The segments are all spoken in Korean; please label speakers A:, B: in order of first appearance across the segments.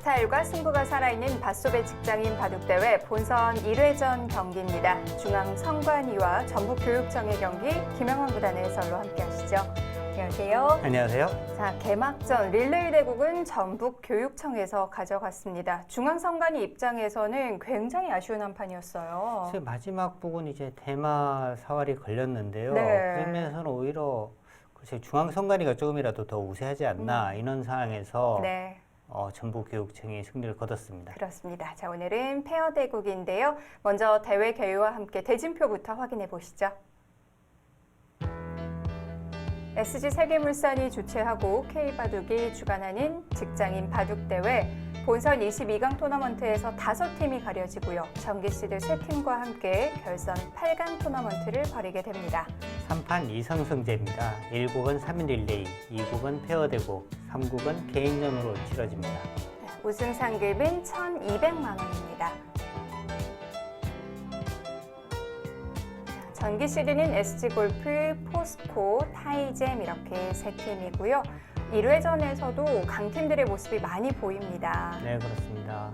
A: 스타일과 승부가 살아있는 밭소배 직장인 바둑대회 본선 1회전 경기입니다. 중앙선관위와 전북교육청의 경기 김영환 구단의 해설로 함께하시죠. 안녕하세요.
B: 안녕하세요.
A: 자, 개막전 릴레이 대국은 전북교육청에서 가져갔습니다. 중앙선관위 입장에서는 굉장히 아쉬운 한판이었어요.
B: 마지막 부분 이제 대마 사활이 걸렸는데요.
A: 네.
B: 그런 면에서는 오히려 글쎄 중앙선관위가 조금이라도 더 우세하지 않나 이런 상황에서
A: 네.
B: 전북교육청이 승리를 거뒀습니다.
A: 그렇습니다. 자, 오늘은 페어 대국인데요. 먼저 대회 개요와 함께 대진표부터 확인해 보시죠. SG세계물산이 주최하고 K바둑이 주관하는 직장인 바둑대회 본선 22강 토너먼트에서 5팀이 가려지고요. 정기시드 3팀과 함께 결선 8강 토너먼트를 벌이게 됩니다.
B: 3판 2상승제입니다. 1국은 3인 릴레이, 2국은 페어 대국, 3국은 개인전으로 치러집니다.
A: 우승 상금은 1,200만 원입니다. 정기 시드는 SG골프, 포스코, 타이젠 이렇게 3팀이고요. 1회전에서도 강팀들의 모습이 많이 보입니다.
B: 네, 그렇습니다.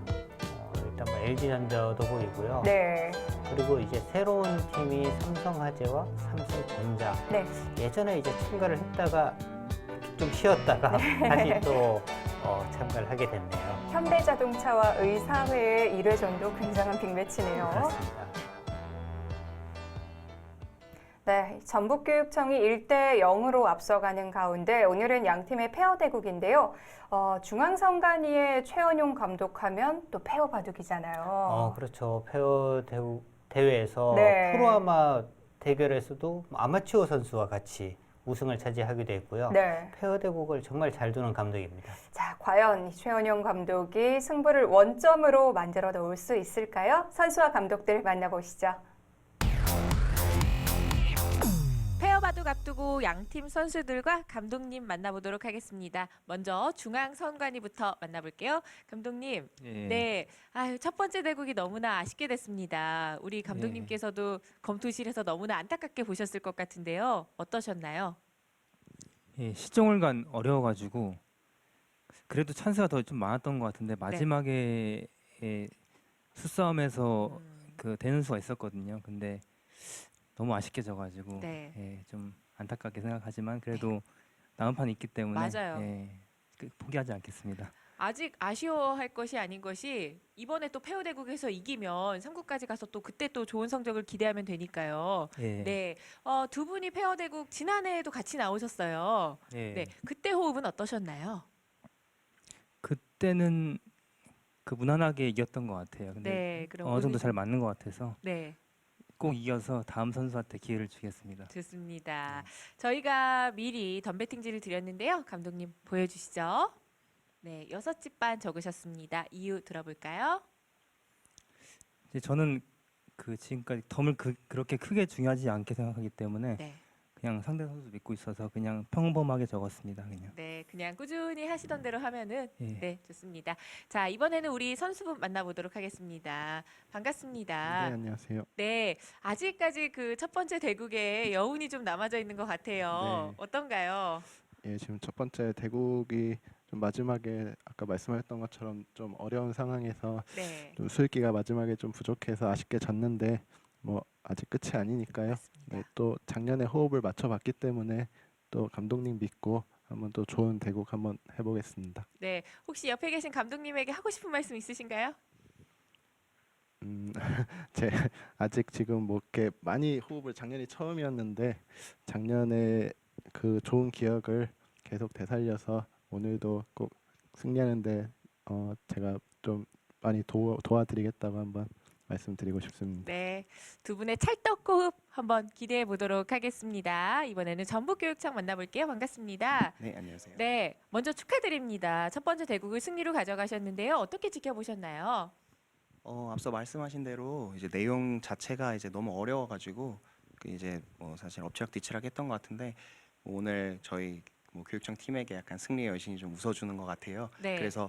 B: 일단 LG전자도 보이고요.
A: 네.
B: 그리고 이제 새로운 팀이 삼성화재와 삼성전자.
A: 네.
B: 예전에 이제 참가를 했다가 좀 쉬었다가 다시 또 참가를 하게 됐네요.
A: 현대자동차와 의사회의 1회전도 굉장한 빅매치네요.
B: 그렇습니다.
A: 네, 전북교육청이 1대0으로 앞서가는 가운데 오늘은 양팀의 페어 대국인데요. 중앙선관위의 최원용 감독하면 또 페어 바둑이잖아요.
B: 그렇죠. 페어 대회에서
A: 네.
B: 프로아마 대결에서도 아마추어 선수와 같이 우승을 차지하기도 했고요.
A: 네.
B: 페어 대국을 정말 잘 두는 감독입니다.
A: 자, 과연 최원용 감독이 승부를 원점으로 만들어 놓을 수 있을까요? 선수와 감독들 만나보시죠.
C: 페어바둑 앞두고 양팀 선수들과 감독님 만나보도록 하겠습니다. 먼저 중앙선관위부터 만나볼게요. 감독님, 네, 첫 번째 대국이 너무나 아쉽게 됐습니다. 우리 감독님께서도 검토실에서 너무나 안타깝게 보셨을 것 같은데요. 어떠셨나요?
D: 예, 시종을간 어려워가지고 그래도 찬스가 더 좀 많았던 것 같은데 마지막에 수싸움에서 그 되는 수가 있었거든요. 근데 너무 아쉽게 져가지고 좀 안타깝게 생각하지만 그래도 남은 판이 있기 때문에
C: 맞아요.
D: 포기하지 않겠습니다.
C: 아직 아쉬워할 것이 아닌 것이 이번에 또 페어 대국에서 이기면 3국까지 가서 또 그때 또 좋은 성적을 기대하면 되니까요. 네, 두 분이 페어 대국 지난해에도 같이 나오셨어요. 네, 그때 호흡은 어떠셨나요?
D: 그때는 그 무난하게 이겼던 것 같아요. 근데 어느 정도 잘 맞는 것 같아서 꼭 이겨서 다음 선수한테 기회를 주겠습니다.
C: 좋습니다. 저희가 미리 덤배팅지를 드렸는데요. 감독님 보여주시죠. 네, 6집 반 적으셨습니다. 이유 들어볼까요?
D: 이제 저는 그 지금까지 덤을 그렇게 크게 중요하지 않게 생각하기 때문에 그냥 상대 선수 믿고 있어서 그냥 평범하게 적었습니다.
C: 그냥 꾸준히 하시던 대로 하면은 좋습니다. 자, 이번에는 우리 선수분 만나보도록 하겠습니다. 반갑습니다.
E: 네, 안녕하세요.
C: 네, 아직까지 그 첫 번째 대국에 여운이 좀 남아져 있는 것 같아요. 어떤가요?
E: 예, 지금 첫 번째 대국이 좀 마지막에 아까 말씀하셨던 것처럼 좀 어려운 상황에서 좀 수익기가 마지막에 좀 부족해서 아쉽게 졌는데 뭐 아직 끝이 아니니까요. 또 작년에 호흡을 맞춰봤기 때문에 또 감독님 믿고 한번 또 좋은 대국 한번 해보겠습니다.
C: 네, 혹시 옆에 계신 감독님에게 하고 싶은 말씀 있으신가요?
E: 제 아직 지금 뭐 이렇게 많이 호흡을 작년이 처음이었는데 작년에 그 좋은 기억을 계속 되살려서 오늘도 꼭 승리하는데 제가 좀 많이 도와드리겠다고 한번 말씀드리고 싶습니다.
C: 네, 두 분의 찰떡호흡 한번 기대해 보도록 하겠습니다. 이번에는 전북교육청 만나볼게요. 반갑습니다.
F: 네, 안녕하세요.
C: 네, 먼저 축하드립니다. 첫 번째 대국을 승리로 가져가셨는데요. 어떻게 지켜보셨나요?
F: 앞서 말씀하신 대로 이제 내용 자체가 이제 너무 어려워가지고 이제 뭐 사실 엎치락뒤치락 했던 것 같은데 오늘 저희 뭐 교육청 팀에게 약간 승리의 여신이 좀 웃어주는 것 같아요. 그래서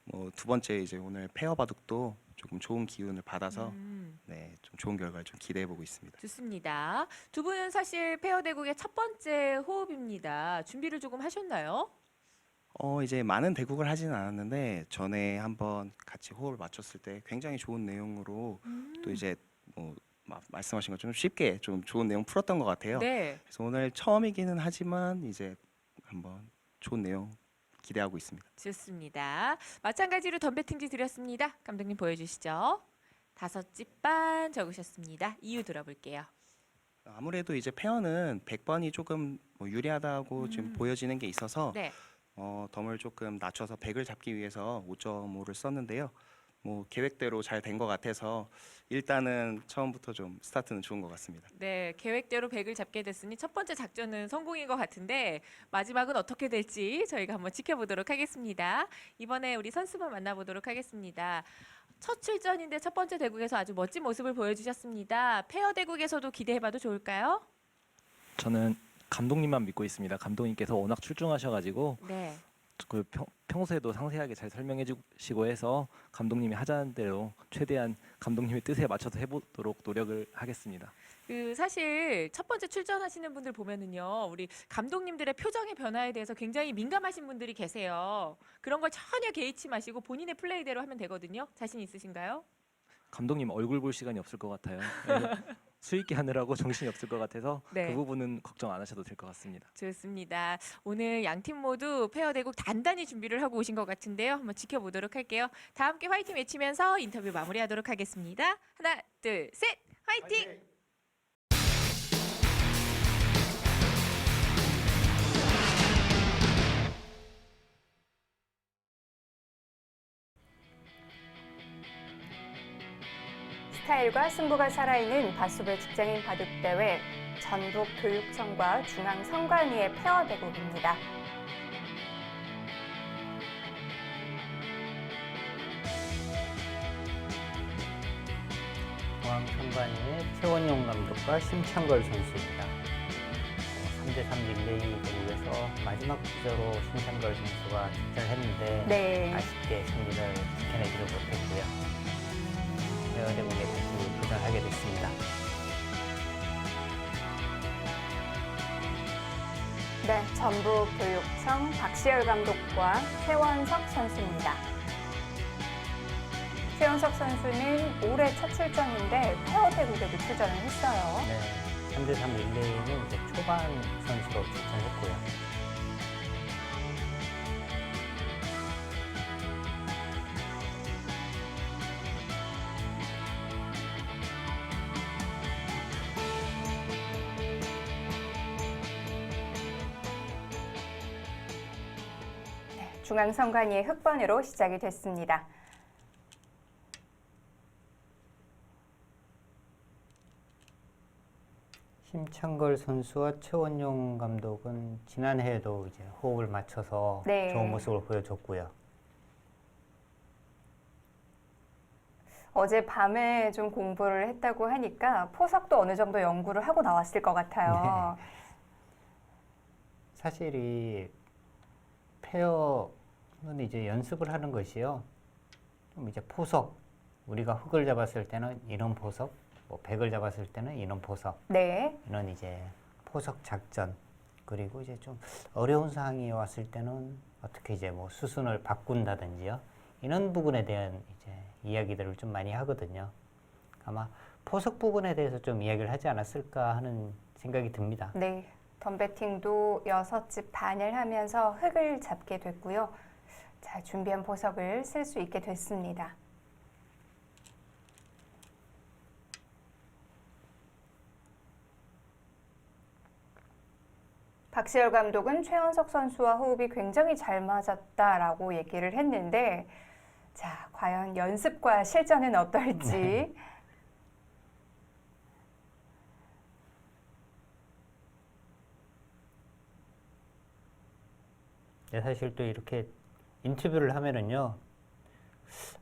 F: 뭐 두 번째 이제 오늘 페어 바둑도 조금 좋은 기운을 받아서 좀 좋은 결과를 좀 기대해 보고 있습니다.
C: 좋습니다. 두 분은 사실 페어 대국의 첫 번째 호흡입니다. 준비를 조금 하셨나요?
F: 이제 많은 대국을 하지는 않았는데 전에 한번 같이 호흡을 맞췄을 때 굉장히 좋은 내용으로 또 이제 뭐 말씀하신 것처럼 쉽게 좀 좋은 내용 풀었던 것 같아요.
C: 네.
F: 그래서 오늘 처음이기는 하지만 이제 한번 좋은 내용 기대하고 있습니다.
C: 좋습니다. 마찬가지로 덤배팅지 드렸습니다. 감독님 보여주시죠. 5집 반 적으셨습니다. 이유 들어볼게요.
F: 아무래도 이제 페어는 100번이 조금 뭐 유리하다고 지금 보여지는 게 있어서
C: 네.
F: 덤을 조금 낮춰서 100을 잡기 위해서 5.5를 썼는데요. 뭐 계획대로 잘 된 것 같아서 일단은 처음부터 좀 스타트는 좋은 것 같습니다.
C: 네, 계획대로 100을 잡게 됐으니 첫 번째 작전은 성공인 것 같은데 마지막은 어떻게 될지 저희가 한번 지켜보도록 하겠습니다. 이번에 우리 선수분 만나보도록 하겠습니다. 첫 출전인데 첫 번째 대국에서 아주 멋진 모습을 보여주셨습니다. 페어 대국에서도 기대해봐도 좋을까요?
G: 저는 감독님만 믿고 있습니다. 감독님께서 워낙 출중하셔가지고
C: 네.
G: 그 평소에도 상세하게 잘 설명해 주시고 해서 감독님이 하자는 대로 최대한 감독님의 뜻에 맞춰서 해보도록 노력을 하겠습니다.
C: 그 사실 첫 번째 출전하시는 분들 보면은요, 우리 감독님들의 표정의 변화에 대해서 굉장히 민감하신 분들이 계세요. 그런 걸 전혀 개의치 마시고 본인의 플레이대로 하면 되거든요. 자신 있으신가요?
G: 감독님 얼굴 볼 시간이 없을 것 같아요. 수익기 하느라고 정신이 없을 것 같아서
C: 네.
G: 그 부분은 걱정 안 하셔도 될 것 같습니다.
C: 좋습니다. 오늘 양 팀 모두 페어 대국 단단히 준비를 하고 오신 것 같은데요. 한번 지켜보도록 할게요. 다 함께 화이팅 외치면서 인터뷰 마무리하도록 하겠습니다. 하나, 둘, 셋, 화이팅!
A: 스타일과 승부가 살아있는 바수배 직장인 바둑대회 전북교육청과 중앙선관위의 페어 대국입니다.
B: 중앙선관위의 최원용 감독과 심창걸 선수입니다. 3대3 릴레이 대국에서 마지막 주자로 심창걸 선수가 출전을 했는데
A: 네.
B: 아쉽게 승리를 지켜내지를 못했고요. 페어 대국에 다시 도전하게 됐습니다.
A: 네, 전북교육청 박시열 감독과 최원석 선수입니다. 최원석 선수는 올해 첫 출전인데 페어 대국에도 출전을 했어요.
B: 네, 3대3 릴레이는 이제 초반 선수로 출전했고요.
A: 중앙선관위의 흑번으로 시작이 됐습니다.
B: 심창걸 선수와 최원용 감독은 지난해에도 이제 호흡을 맞춰서
A: 네.
B: 좋은 모습을 보여줬고요.
A: 어제 밤에 좀 공부를 했다고 하니까 포석도 어느 정도 연구를 하고 나왔을 것 같아요.
B: 사실 이 페어는 이제 연습을 하는 것이요. 좀 이제 포석, 우리가 흑을 잡았을 때는 이런 포석, 뭐 백을 잡았을 때는 이런 포석,
A: 네.
B: 이런 이제 포석 작전, 그리고 이제 좀 어려운 상황이 왔을 때는 어떻게 이제 뭐 수순을 바꾼다든지요. 이런 부분에 대한 이제 이야기들을 좀 많이 하거든요. 아마 포석 부분에 대해서 좀 이야기를 하지 않았을까 하는 생각이 듭니다.
A: 네. 덤배팅도 6집 반을 하면서 흑을 잡게 됐고요. 자, 준비한 보석을 쓸 수 있게 됐습니다. 박시열 감독은 최원석 선수와 호흡이 굉장히 잘 맞았다라고 얘기를 했는데, 자, 과연 연습과 실전은 어떨지.
B: 네, 사실 또 이렇게 인터뷰를 하면은요,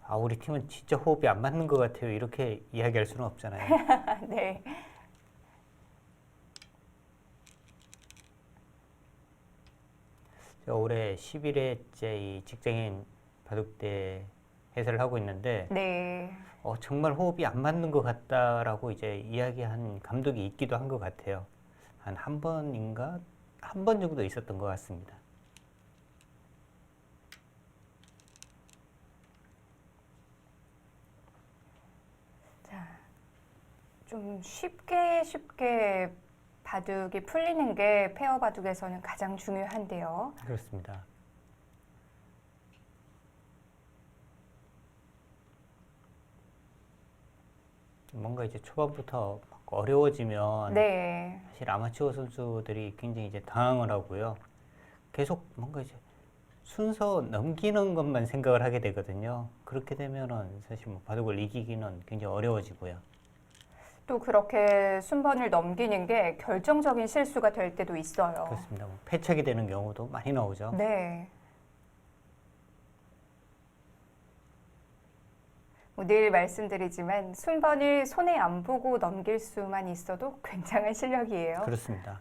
B: 아, 우리 팀은 진짜 호흡이 안 맞는 것 같아요. 이렇게 이야기할 수는 없잖아요.
A: 네.
B: 제가 올해 11회째 이 직장인 바둑대 해설을 하고 있는데,
A: 네.
B: 정말 호흡이 안 맞는 것 같다라고 이제 이야기한 감독이 있기도 한 것 같아요. 한 번인가? 한 번 정도 있었던 것 같습니다.
A: 좀 쉽게 바둑이 풀리는 게 페어 바둑에서는 가장 중요한데요.
B: 그렇습니다. 뭔가 이제 초반부터 막 어려워지면
A: 네.
B: 사실 아마추어 선수들이 굉장히 이제 당황을 하고요. 계속 뭔가 이제 순서 넘기는 것만 생각을 하게 되거든요. 그렇게 되면은 사실 뭐 바둑을 이기기는 굉장히 어려워지고요.
A: 또 그렇게 순번을 넘기는 게 결정적인 실수가 될 때도 있어요.
B: 그렇습니다. 뭐 패착이 되는 경우도 많이 나오죠.
A: 네. 늘 말씀드리지만 순번을 손에 안 보고 넘길 수만 있어도 굉장한 실력이에요.
B: 그렇습니다.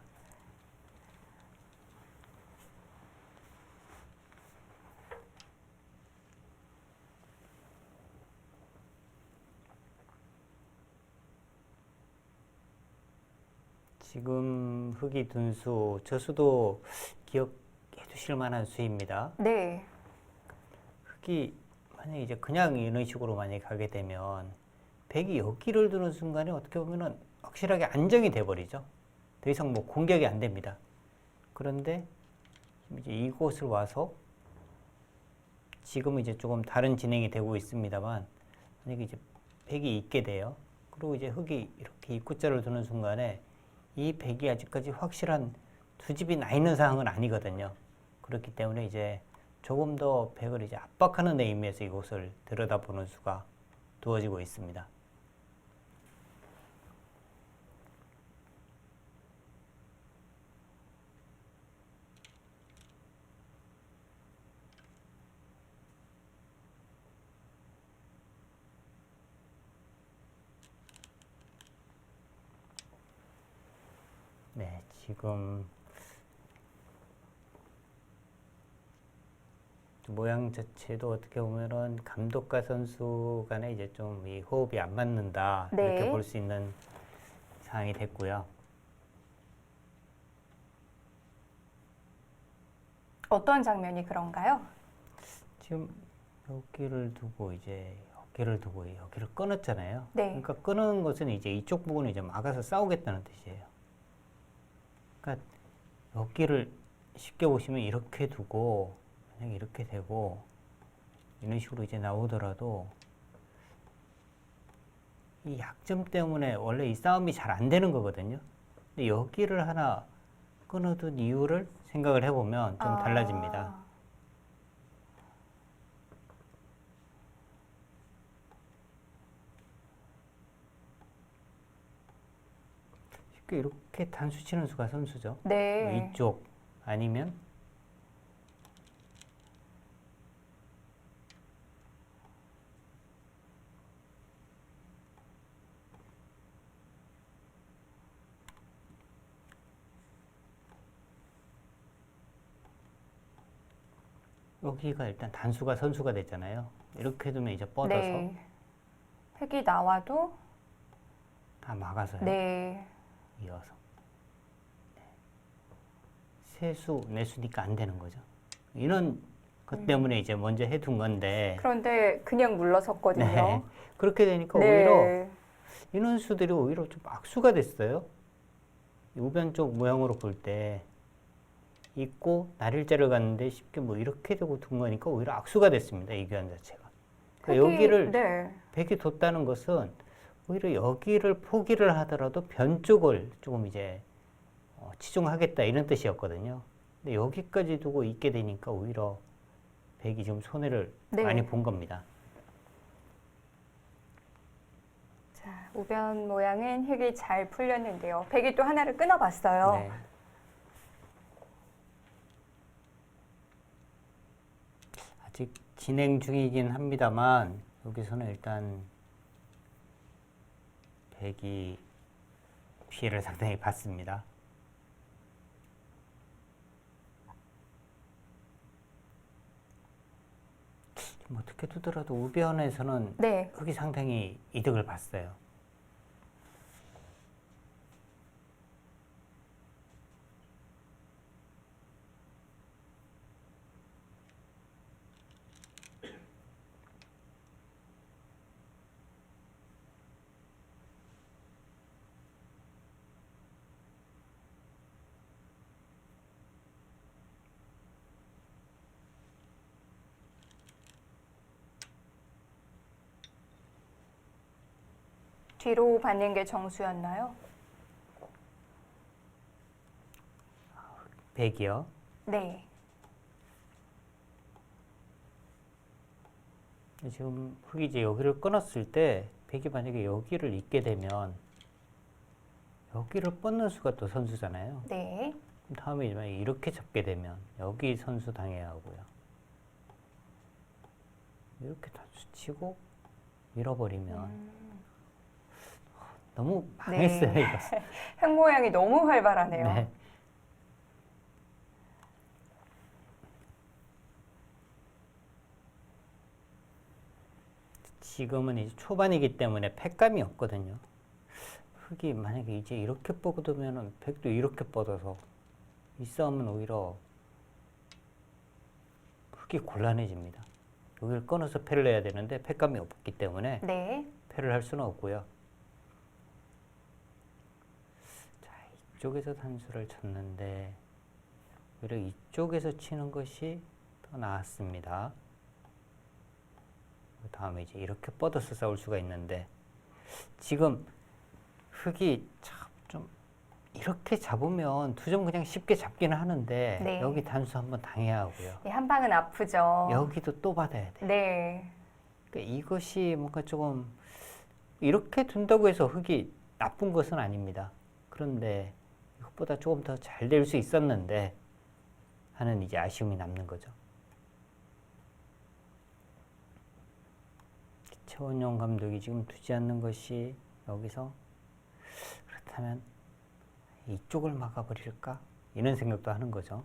B: 지금 흑이 둔수, 저수도 기억해 두실 만한 수입니다.
A: 네.
B: 흑이 만약에 이제 그냥 이런 식으로 만약에 가게 되면 백이 여기를 두는 순간에 어떻게 보면은 확실하게 안정이 돼 버리죠. 더 이상 뭐 공격이 안 됩니다. 그런데 이제 이곳을 와서 지금은 이제 조금 다른 진행이 되고 있습니다만 만약에 이제 백이 있게 돼요. 그리고 이제 흑이 이렇게 입구자를 두는 순간에 이 백이 아직까지 확실한 두 집이 나 있는 상황은 아니거든요. 그렇기 때문에 이제 조금 더 백을 이제 압박하는 데 의미에서 이곳을 들여다보는 수가 두어지고 있습니다. 네, 지금 모양 자체도 어떻게 보면은 감독과 선수 간에 이제 좀 이 호흡이 안 맞는다
A: 네.
B: 이렇게 볼 수 있는 상황이 됐고요.
A: 어떤 장면이 그런가요?
B: 지금 여기를 두고 이제 여기를 두고 여기를 끊었잖아요.
A: 네.
B: 그러니까 끊은 것은 이제 이쪽 부분을 이제 막아서 싸우겠다는 뜻이에요. 그러니까 여기를 쉽게 보시면 이렇게 두고 만약 이렇게 되고 이런 식으로 이제 나오더라도 이 약점 때문에 원래 이 싸움이 잘 안 되는 거거든요. 근데 여기를 하나 끊어둔 이유를 생각을 해보면 좀 달라집니다. 쉽게 이렇게 단수 치는 수가 선수죠.
A: 네.
B: 이쪽 아니면 여기가 일단 단수가 선수가 됐잖아요. 이렇게 두면 이제 뻗어서
A: 네. 획이 나와도
B: 다 막아서요.
A: 네.
B: 이어서 세수 내수니까 안 되는 거죠. 이런 것 때문에 이제 먼저 해둔 건데
A: 그런데 그냥 물러섰거든요.
B: 네. 그렇게 되니까
A: 네.
B: 오히려 이런 수들이 오히려 좀 악수가 됐어요. 이 우변 쪽 모양으로 볼 때 있고 날일자를 갔는데 쉽게 뭐 이렇게 되고 둔 거니까 오히려 악수가 됐습니다. 이 교환 자체가. 그러니까 여기를
A: 네.
B: 백이 뒀다는 것은 오히려 여기를 포기를 하더라도 변 쪽을 조금 이제 치중하겠다 이런 뜻이었거든요. 근데 여기까지 두고 있게 되니까 오히려 백이 지금 손해를
A: 네.
B: 많이 본 겁니다.
A: 자, 우변 모양은 획이 잘 풀렸는데요. 백이 또 하나를 끊어봤어요.
B: 네. 아직 진행 중이긴 합니다만 여기서는 일단 백이 피해를 상당히 받습니다. 좀 어떻게 두더라도 우변에서는
A: 네.
B: 흑이 상당히 이득을 봤어요.
A: 뒤로 받는 게 정수였나요?
B: 백이요.
A: 네.
B: 지금 흑이 이제 여기를 끊었을 때 백이 만약에 여기를 잇게 되면 여기를 뻗는 수가 또 선수잖아요.
A: 네.
B: 그럼 다음에 이제 만약에 이렇게 잡게 되면 여기 선수 당해야 하고요. 이렇게 다 치고 밀어버리면 너무 망했어요,
A: 네.
B: 이거.
A: 흙 모양이 너무 활발하네요.
B: 네. 지금은 이제 초반이기 때문에 팩감이 없거든요. 흙이 만약에 이제 이렇게 뻗으면은 백도 이렇게 뻗어서 이 싸움은 오히려 흙이 곤란해집니다. 여기를 끊어서 패를 내야 되는데 팩감이 없기 때문에
A: 네.
B: 패를 할 수는 없고요. 자, 이쪽에서 단수를 쳤는데 오히려 이쪽에서 치는 것이 더 나았습니다. 그 다음에 이제 이렇게 뻗어서 싸울 수가 있는데 지금 흙이 참 좀 이렇게 잡으면 두 점 그냥 쉽게 잡기는 하는데
A: 네.
B: 여기 단수 한번 당해야 하고요.
A: 네, 한 방은 아프죠.
B: 여기도 또 받아야 돼.
A: 네.
B: 그러니까 이것이 뭔가 조금 이렇게 둔다고 해서 흙이 나쁜 것은 아닙니다. 그런데 이것보다 조금 더 잘 될 수 있었는데 하는 이제 아쉬움이 남는 거죠. 최원용 감독이 지금 두지 않는 것이 여기서 그렇다면 이쪽을 막아버릴까? 이런 생각도 하는 거죠.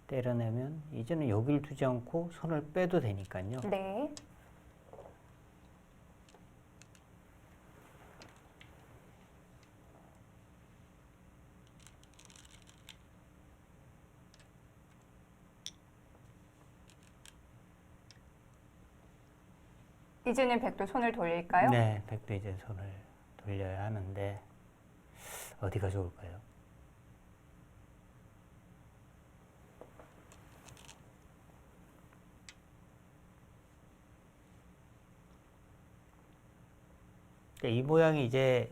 B: 때려내면 이제는 여기를 두지 않고 손을 빼도 되니까요.
A: 네. 이제는 백도 손을 돌릴까요?
B: 네, 백도 이제 손을 돌려야 하는데 어디가 좋을까요? 이 모양이 이제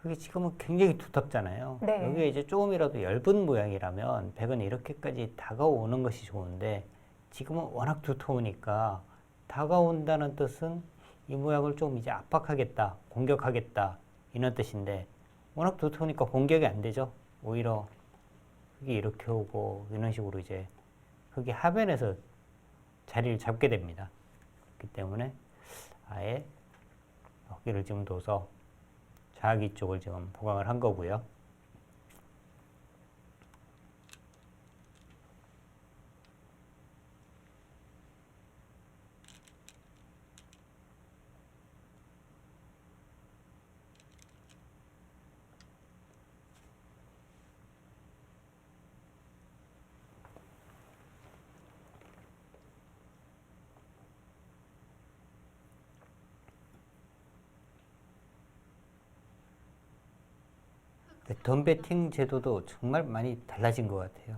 B: 그게 지금은 굉장히 두텁잖아요.
A: 네.
B: 여기에 이제 조금이라도 얇은 모양이라면 백은 이렇게까지 다가오는 것이 좋은데 지금은 워낙 두터우니까 다가온다는 뜻은 이 모양을 좀 이제 압박하겠다, 공격하겠다 이런 뜻인데 워낙 두터우니까 공격이 안 되죠. 오히려 흙이 이렇게 오고 이런 식으로 이제 흙이 하변에서 자리를 잡게 됩니다. 그렇기 때문에 아예 여기를 지금 둬서 자기 쪽을 지금 보강을 한 거고요. 덤배팅 제도도 정말 많이 달라진 것 같아요.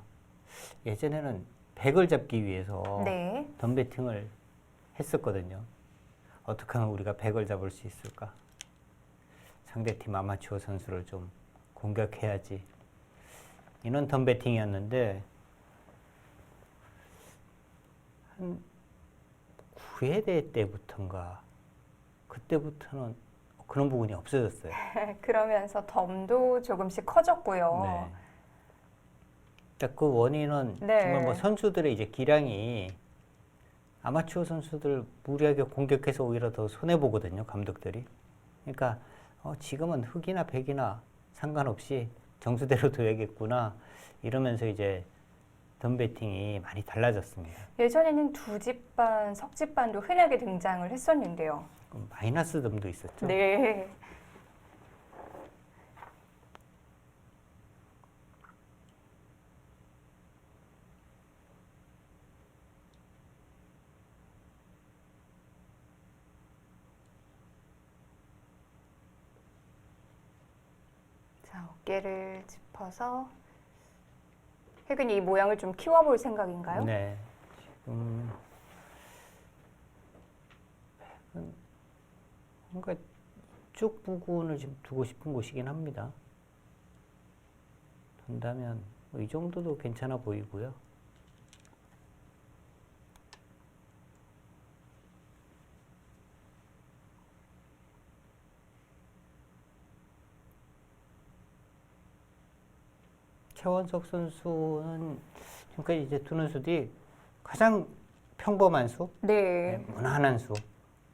B: 예전에는 백을 잡기 위해서
A: 네.
B: 덤배팅을 했었거든요. 어떻게 하면 우리가 백을 잡을 수 있을까? 상대팀 아마추어 선수를 좀 공격해야지. 이런 덤배팅이었는데 한 9회대 때부터인가 그때부터는 그런 부분이 없어졌어요.
A: 그러면서 덤도 조금씩 커졌고요.
B: 네. 그러니까 그 원인은
A: 네.
B: 정말 뭐 선수들의 이제 기량이 아마추어 선수들 무리하게 공격해서 오히려 더 손해 보거든요, 감독들이. 그러니까 지금은 흑이나 백이나 상관없이 정수대로 둬야겠구나 이러면서 이제 덤배팅이 많이 달라졌습니다.
A: 예전에는 두집반, 석집반도 흔하게 등장을 했었는데요.
B: 그럼 마이너스 덤도 있었죠.
A: 네. 자, 어깨를 짚어서 혜근이 이 모양을 좀 키워볼 생각인가요?
B: 네. 뭔가 이쪽 부분을 좀 두고 싶은 곳이긴 합니다. 둔다면 뭐이 정도도 괜찮아 보이고요. 최원석 선수는 지금까지 이제 두는 수들이 가장 평범한 수,
A: 네.
B: 무난한 수,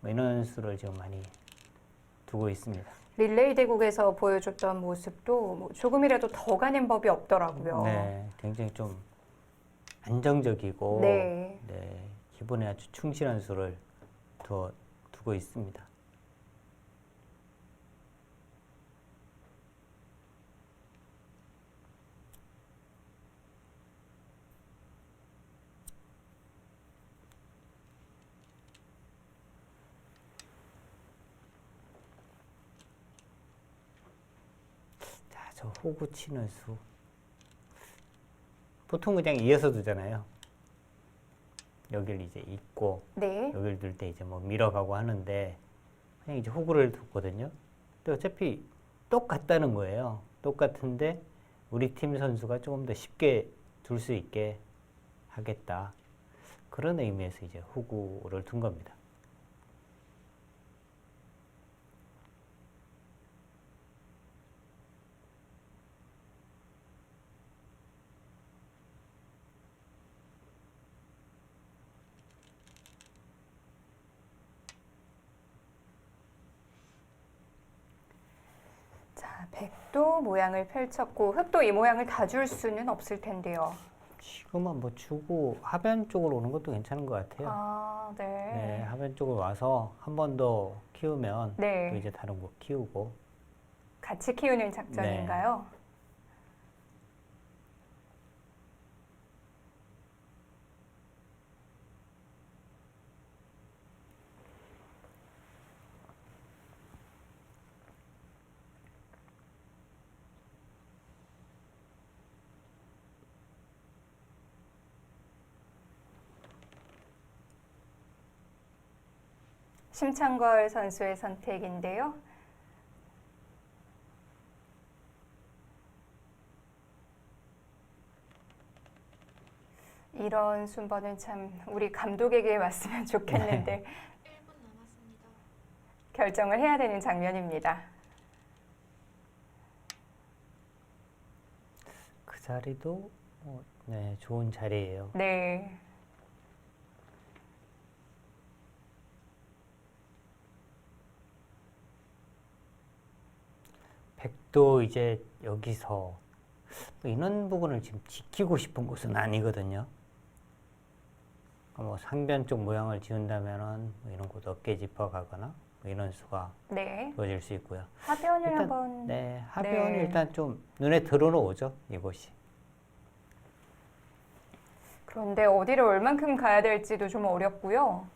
B: 뭐 이런 수를 지금 많이 두고 있습니다.
A: 릴레이 대국에서 보여줬던 모습도 뭐 조금이라도 더 가는 법이 없더라고요.
B: 네, 굉장히 좀 안정적이고
A: 네.
B: 네, 기본에 아주 충실한 수를 두고 있습니다. 자, 저 호구 치는 수. 보통 그냥 이어서 두잖아요. 여기를 이제 잇고
A: 네.
B: 여기를 둘 때 이제 뭐 밀어가고 하는데 그냥 이제 호구를 뒀거든요. 근데 어차피 똑같다는 거예요. 똑같은데 우리 팀 선수가 조금 더 쉽게 둘 수 있게 하겠다. 그런 의미에서 이제 호구를 둔 겁니다.
A: 자, 백도 모양을 펼쳤고 흑도 이 모양을 다 줄 수는 없을 텐데요.
B: 지금은 뭐 주고 하변 쪽으로 오는 것도 괜찮은 것 같아요.
A: 아, 네.
B: 네, 하변 쪽으로 와서 한 번 더 키우면
A: 네.
B: 또 이제 다른 거 키우고.
A: 같이 키우는 작전인가요? 심창걸 선수의 선택인데요. 이런 순번은 참 우리 감독에게 왔으면 좋겠는데
H: 1분 남았습니다.
A: 결정을 해야 되는 장면입니다.
B: 그 자리도 네, 좋은 자리예요.
A: 네.
B: 백도 이제 여기서 이런 부분을 지금 지키고 싶은 곳은 아니거든요. 뭐 상변 쪽 모양을 지운다면은 뭐 이런 곳 어깨 짚어가거나 뭐 이런 수가
A: 네.
B: 주어질 수 있고요.
A: 하변을
B: 일단,
A: 한번
B: 네, 하변이
A: 네.
B: 일단 좀 눈에 들어오죠, 이곳이.
A: 그런데 어디를 얼만큼 가야 될지도 좀 어렵고요.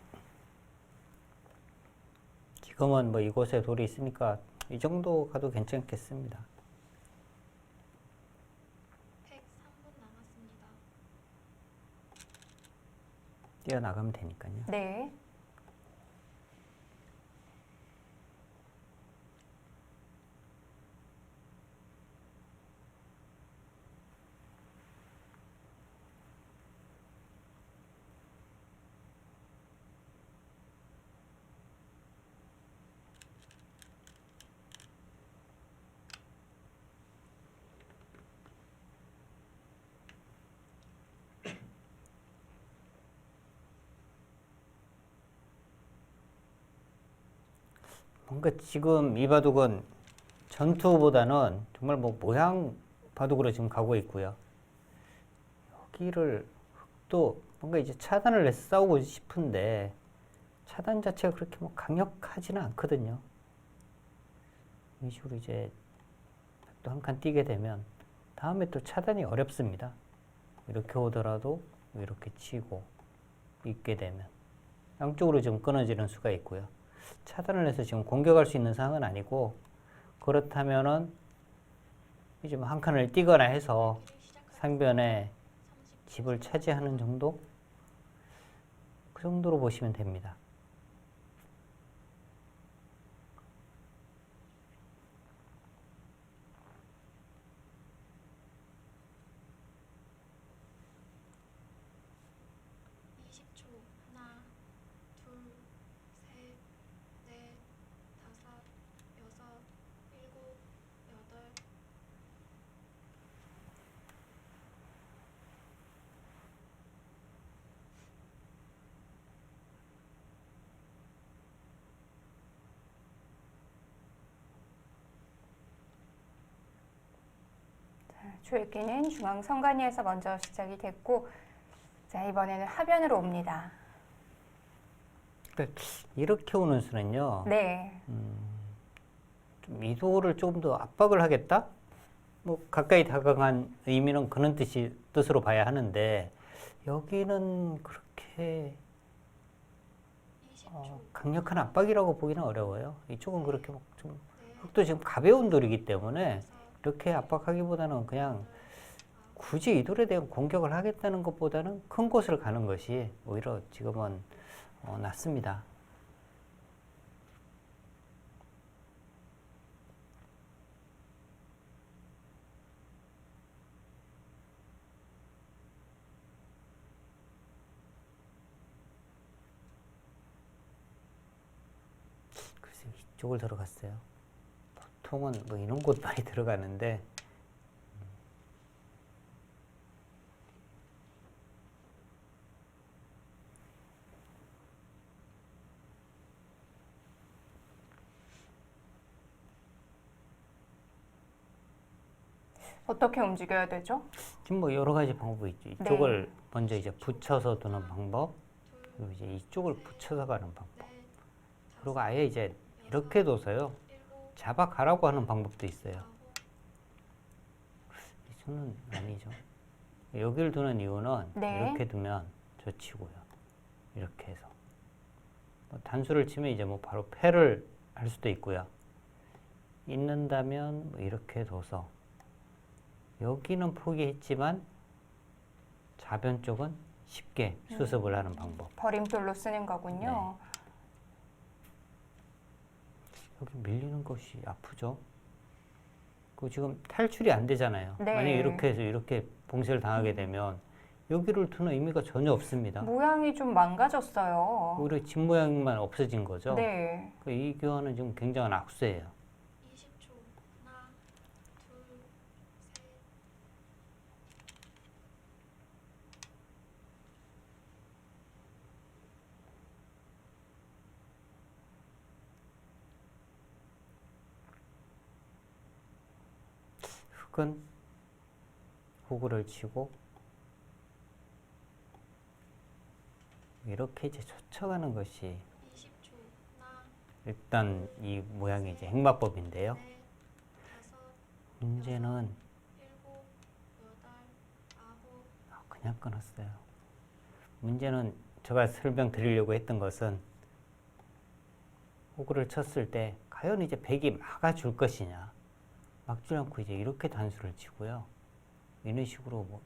B: 지금은 뭐 이곳에 돌이 있으니까 이 정도 가도 괜찮겠습니다.
H: 103분 남았습니다.
B: 뛰어나가면 되니까요.
A: 네.
B: 뭔가 지금 이 바둑은 전투보다는 정말 뭐 모양 바둑으로 지금 가고 있고요. 여기를 또 뭔가 이제 차단을 해서 싸우고 싶은데 차단 자체가 그렇게 뭐 강력하지는 않거든요. 이런 식으로 이제 또 한 칸 뛰게 되면 다음에 또 차단이 어렵습니다. 이렇게 오더라도 이렇게 치고 있게 되면 양쪽으로 좀 끊어지는 수가 있고요. 차단을 해서 지금 공격할 수 있는 상황은 아니고 그렇다면은 이제 뭐 한 칸을 뛰거나 해서 상변에 집을 차지하는 정도? 정도로 보시면 됩니다.
H: (20초) 하나, 둘, 셋, 넷, 다섯, 여섯, 일곱, 여덟.
A: 줄기는 중앙 선관위에서 먼저 시작이 됐고, 자, 이번에는 하변으로 옵니다.
B: 이렇게 오는 수는요.
A: 네.
B: 좀 이도를 조금 더 압박을 하겠다? 뭐 가까이 다가간 의미는 그런 뜻으로 봐야 하는데 여기는 그렇게
H: 20초.
B: 강력한 압박이라고 보기는 어려워요. 이쪽은 그렇게 막 좀
H: 넷,
B: 흙도 지금 가벼운 돌이기 때문에
H: 다섯,
B: 이렇게 압박하기보다는 그냥 굳이 이 돌에 대한 공격을 하겠다는 것보다는 큰 곳을 가는 것이 오히려 지금은 낫습니다. 글쎄 이쪽을 들어갔어요. 보통은 뭐 이런 곳 많이 들어가는데
A: 어떻게 움직여야 되죠?
B: 지금 뭐 여러 가지 방법이 있죠. 이쪽을 먼저 이제 붙여서 두는 방법, 그리고 이제 이쪽을 붙여서 가는 방법,
H: 넷,
B: 그리고 아예 이제 이렇게 둬서요
H: 일곱,
B: 잡아가라고 하는 방법도 있어요.
H: 아홉.
B: 이 수는 아니죠. 여기를 두는 이유는
A: 네.
B: 이렇게 두면 저 치고요. 이렇게 해서 뭐 단수를 치면 이제 뭐 바로 패를 할 수도 있고요. 있는다면 뭐 이렇게 둬서 여기는 포기했지만 좌변 쪽은 쉽게 수습을 하는 방법.
A: 버림돌로 쓰는 거군요.
B: 여기 밀리는 것이 아프죠. 그 지금 탈출이 안 되잖아요.
A: 네.
B: 만약에 이렇게 해서 이렇게 봉쇄를 당하게 되면 여기를 두는 의미가 전혀 없습니다.
A: 모양이 좀 망가졌어요.
B: 오히려 집 모양만 없어진 거죠.
A: 네.
B: 이 교환은 지금 굉장한 악수예요.
H: 20초. 하나, 둘, 셋.
B: 흙은 호구를 치고 이렇게 이제 젖혀가는 것이
H: 20초. 하나,
B: 일단 이 모양의 이제 행마법인데요.
H: 넷, 다섯,
B: 문제는
H: 일곱, 여덟, 아홉.
B: 그냥 끊었어요. 문제는 제가 설명드리려고 했던 것은 호구를 쳤을 때 과연 이제 백이 막아줄 것이냐, 막지 않고 이제 이렇게 단수를 치고요. 이런 식으로 뭐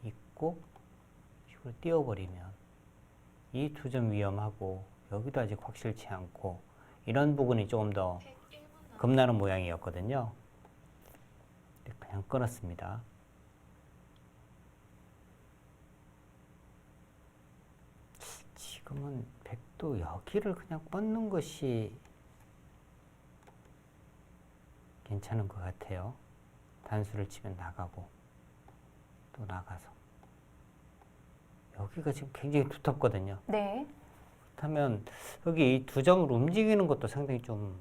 B: 있고 식으로 띄워버리면 이 두 점 위험하고 여기도 아직 확실치 않고 이런 부분이 조금 더
H: 101분 남았습니다.
B: 겁나는 모양이었거든요. 그냥 끊었습니다. 지금은 백도 여기를 그냥 뻗는 것이 괜찮은 것 같아요. 단수를 치면 나가고 또 나가서 여기가 지금 굉장히 두텁거든요.
A: 네.
B: 그렇다면 여기 이 두 점을 움직이는 것도 상당히 좀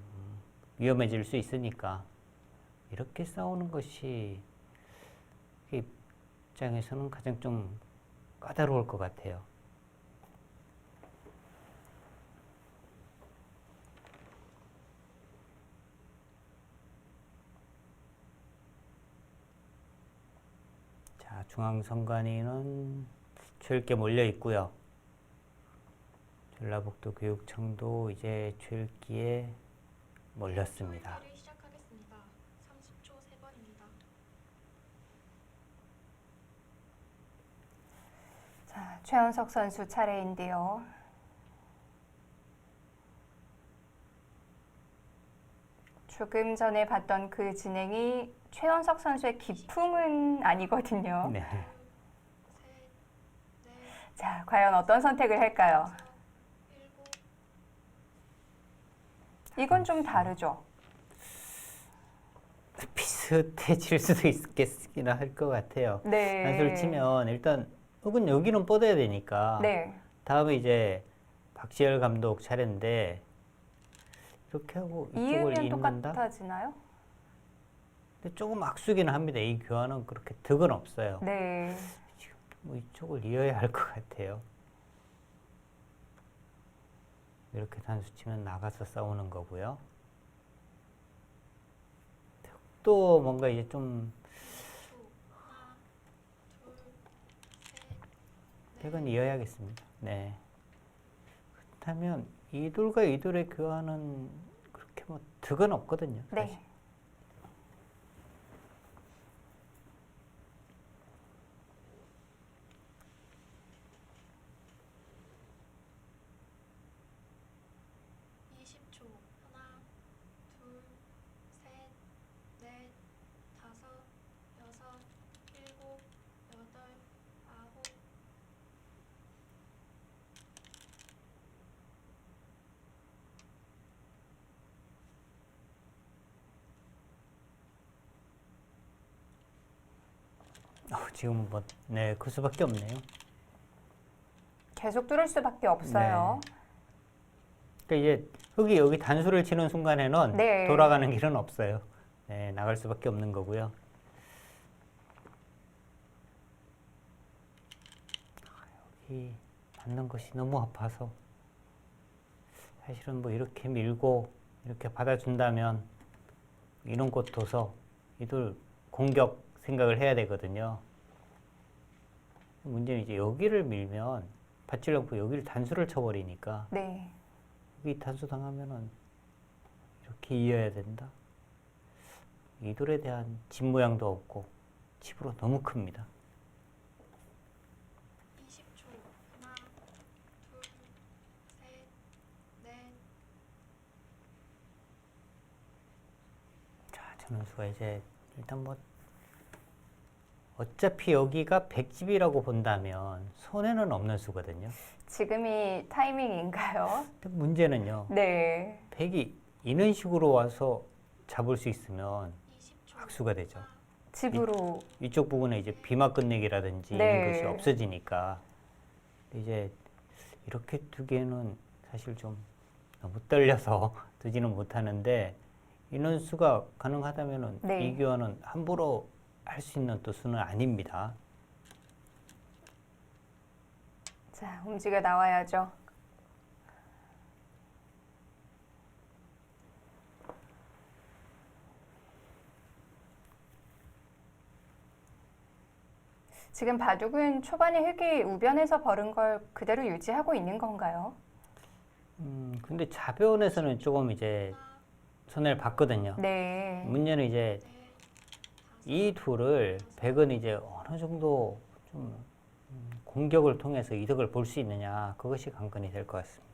B: 위험해질 수 있으니까 이렇게 싸우는 것이 입장에서는 가장 좀 까다로울 것 같아요. 자, 중앙선관위는 최일께 몰려 있고요. 전라북도 교육청도 이제 최일기에 몰렸습니다.
H: 초일기를 시작하겠습니다. 30초 3번입니다.
A: 자, 최원석 선수 차례인데요. 조금 전에 봤던 그 진행이 최원석 선수의 기풍은 아니거든요.
B: 네.
A: 자, 과연 어떤 선택을 할까요? 이건 좀 다르죠.
B: 비슷해질 수도 있겠긴 할 것 같아요.
A: 네.
B: 단수를 치면 일단 혹은 여기는 뻗어야 되니까
A: 네.
B: 다음에 이제 박지열 감독 차례인데 이렇게 하고 이쪽을
A: 이으면
B: 잇는다?
A: 똑같아지나요?
B: 근데 조금 악수기는 합니다. 이 교환은 그렇게 득은 없어요.
A: 네.
B: 지금 뭐 이쪽을 이어야 할 것 같아요. 이렇게 단수 치면 나가서 싸우는 거고요. 또 뭔가 이제 좀 덱은 이어야겠습니다. 네. 그렇다면 이돌과 이돌의 교환은 그렇게 뭐 득은 없거든요. 사실.
A: 네.
H: 하나, 둘, 셋, 넷, 다섯, 여섯, 일곱, 여덟, 아홉.
B: 지금 뭐, 네, 그 수밖에 없네요.
A: 계속 뚫을 수밖에 없어요.
B: 그러니까 이제 흙이 여기 단수를 치는 순간에는
A: 네.
B: 돌아가는 길은 없어요. 네, 나갈 수밖에 없는 거고요. 여기 받는 것이 너무 아파서 사실은 뭐 이렇게 밀고 이렇게 받아준다면 이런 곳 둬서 이들 공격 생각을 해야 되거든요. 문제는 이제 여기를 밀면 받지 않고 여기를 단수를 쳐버리니까
A: 네.
B: 여기 단수 당하면은 이렇게 이어야 된다. 이 돌에 대한 집 모양도 없고 칩으로 너무 큽니다.
H: 20초. 하나, 둘, 셋, 넷.
B: 자, 전원수가 이제 일단 뭐 어차피 여기가 100집이라고 본다면 손해는 없는 수거든요.
A: 지금이 타이밍인가요?
B: 근데 문제는요.
A: 네.
B: 100이 이런 식으로 와서 잡을 수 있으면
H: 20초.
B: 악수가 되죠.
A: 집으로.
B: 이쪽 부분에 이제 비막 끝내기라든지
A: 네.
B: 이런 것이 없어지니까 이제 이렇게 두기에는 사실 좀 너무 떨려서 두지는 못하는데 인원수가 가능하다면은
A: 네.
B: 이 교환은 함부로 할 수 있는 또 수는 아닙니다.
A: 자, 움직여 나와야죠. 지금 바둑은 초반에 흙이 우변에서 벌은 걸 그대로 유지하고 있는 건가요?
B: 근데 자변에서는 조금 이제 손해를 봤거든요.
A: 네.
B: 문제는 이제 이 둘을 백은 이제 어느 정도 좀 공격을 통해서 이득을 볼 수 있느냐 그것이 관건이 될 것 같습니다.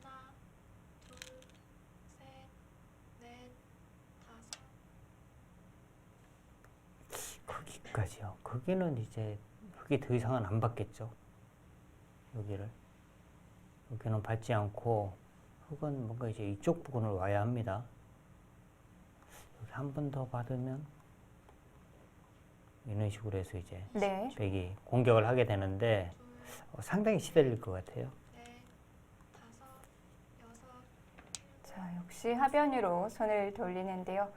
H: 하나, 둘, 셋, 넷, 다섯.
B: 거기까지요. 거기는 이제 흙이 더 이상은 안 받겠죠. 여기를 여기는 받지 않고 흙은 뭔가 이제 이쪽 부분을 와야 합니다. 여기 한 번 더 받으면 이런 식으로 해서 이제
A: 네.
B: 백이 공격을 하게 되는데 상당히 시달릴 것 같아요.
H: 넷, 다섯, 여섯.
A: 자, 역시 하변으로 손을 돌리는데요.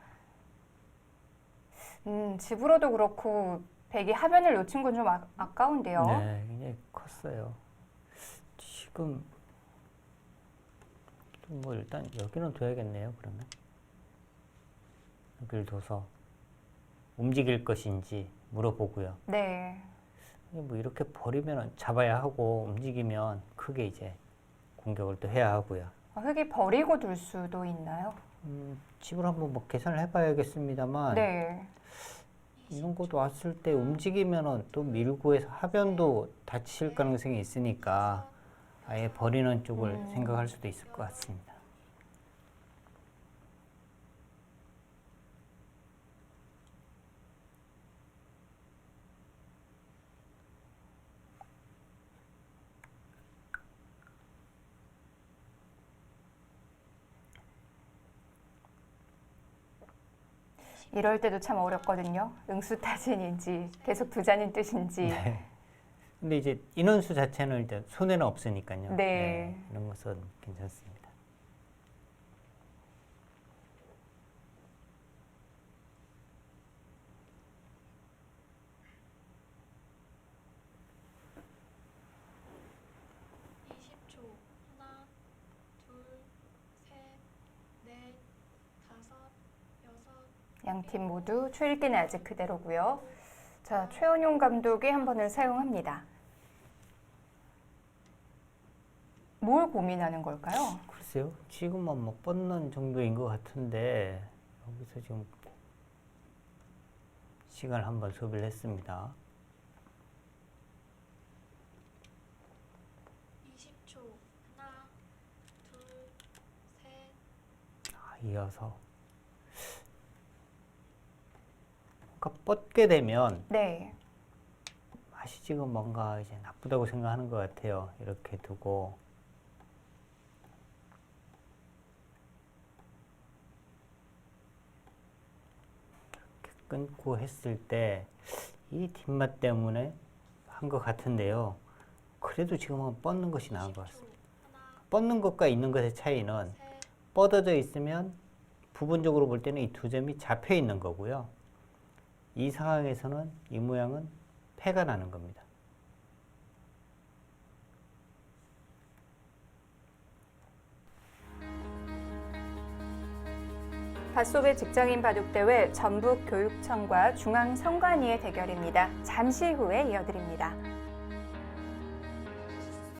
A: 집으로도 그렇고 백이 하변을 놓친 건 좀 아까운데요.
B: 네, 굉장히 컸어요. 지금 뭐 일단 여기는 둬야겠네요. 그러면 여기를 둬서 움직일 것인지 물어보고요.
A: 네.
B: 뭐 이렇게 버리면 잡아야 하고 움직이면 크게 이제 공격을 또 해야 하고요.
A: 흙이 버리고 둘 수도 있나요?
B: 집을 한번 뭐 계산을 해봐야겠습니다만
A: 네.
B: 이런 것도 왔을 때 움직이면은 또 밀고 해서 하변도 다칠 가능성이 있으니까 아예 버리는 쪽을 생각할 수도 있을 것 같습니다.
A: 이럴 때도 참 어렵거든요. 응수타진인지 계속 두자는 뜻인지.
B: 네. 근데 이제 인원수 자체는 일단 손해는 없으니까요.
A: 네.
B: 이런 것은 괜찮습니다.
H: 20초. 하나, 둘, 셋, 넷, 다섯, 여섯.
A: 양 팀 모두 초읽기는 아직 그대로고요. 자, 최원용 감독이 한 번을 사용합니다. 뭘 고민하는 걸까요?
B: 글쎄요. 지금은 뭐 뻗는 정도인 것 같은데 여기서 지금 시간을 한번 소비를 했습니다.
H: 20초. 하나, 둘, 셋.
B: 이어서 그러니까 뻗게 되면
A: 네.
B: 맛이 지금 뭔가 이제 나쁘다고 생각하는 것 같아요. 이렇게 두고 이렇게 끊고 했을 때 이 뒷맛 때문에 한 것 같은데요. 그래도 지금은 뻗는 것이 나은 것 같습니다.
H: 하나,
B: 뻗는 것과 있는 것의 차이는
H: 셋.
B: 뻗어져 있으면 부분적으로 볼 때는 이 두 점이 잡혀 있는 거고요. 이 상황에서는 이 모양은 패가 나는 겁니다.
A: 닷소배 직장인 바둑대회 전북교육청과 중앙선관위의 대결입니다. 잠시 후에 이어드립니다.